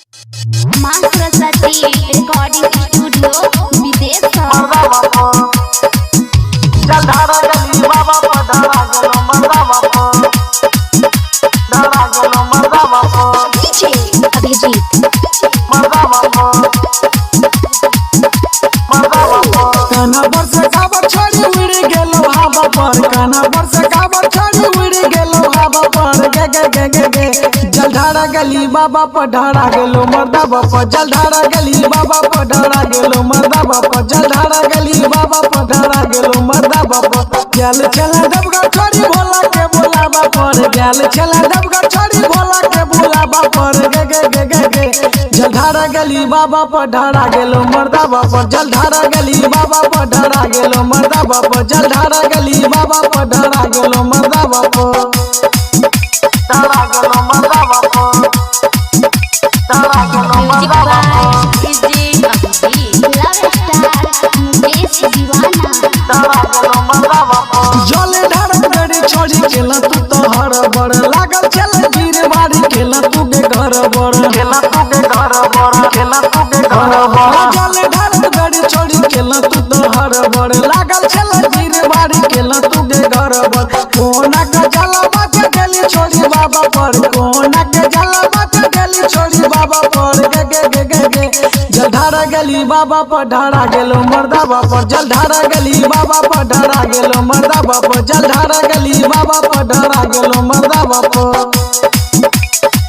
माँ Saraswati recording studio विदेश। चल धारा गली बाबा को धारा गलो मर्दा बापो, धारा गलो मर्दा बापो, डीजे अभिजीत मर्दा बापो, मर्दा बापो। काना बरस काबर छोड़ी उड़ गेलो हवा पर, काना बरस काबर छोड़ी उड़ गेलो हवा पर। गे गे गे गे गे जल धारा गली बाबा पर धारा गेलो मर्दा बापो, जल धारा गली बाबा पर धारा गेलो मर्दा बापो, जल धारा गली बाबा पर धारा गेलो मर्दा बापो। गैल चला डबगा छोड़ी भोला के बुलावा पर, गैल चला डबगा छोड़ी भोला के बुलावा पर। गे गे गे गे गे जल धारा गली बाबा पर धारा गेलो मर्दा बापो, जल धारा गली बाबा पर धारा गेलो मर्दा बापो, जल धारा गली बाबा पर धारा गेलो मर्दा बापो, धारा गेलो मर्दा बापो, धारा गेलो मर्दा बापो, DJ Abhijit love star Mukesh दीवाना। धारा गेलो मर्दा बापो। जले ढार गड़ी छोड़ी केला तू तो हर बड़ लागल चल गिर बाड़ी केला तू के घर बड़, केला तू के घर बड़, केला तू के घर बड़। जले ढार गड़ी छोड़ी केला तू तो हर बड़ लागल चल गिर बाड़ी केला तू के घर बड़। कोना के जलवा के गली छोड़ी बाबा पर, कोना के जलवा के गली छोड़ी बाबा पर। गे गे गे गे गे जल धारा गली बाबा पर धारा गेलो मर्दा बापो, जल धारा गली बाबा पर धारा गेलो मर्दा बापो, जल धारा गली बाबा पर धारा गेलो मर्दा बापो,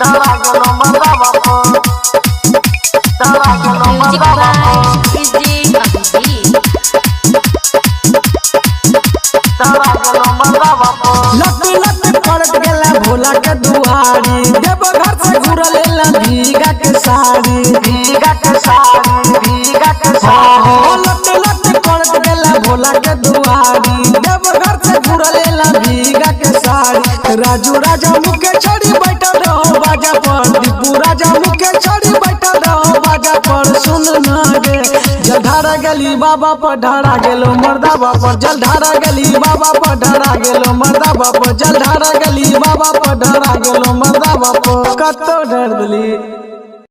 धारा गेलो मर्दा बापो, धारा गेलो मर्दा बापो, डीजे अभिजीत धारा गेलो मर्दा बापो। लट लट करत गेला भोला के दुआरी, देव घर से घुरल एला भीगा के साड़ी, भीगा के साड़ी, भीगा के साड़ी। लट लट करत गेला भोला के दुआरी, देव घर से घुरल एला भीगा के साड़ी। राजू राजा मुके छोड़ी बैठल रहो बाजा पर, दीपू राजा मुके छोड़ी बैठल रहो बाजा पर। सुन ना गे जल धारा गली बाबा पर धारा गेलो मर्दा बापो, जल धारा गली बाबा पर धारा गेलो मर्दा बापो, जल धारा गली बाबा पर धारा गेलो मर्दा बापो। कतो डर दली।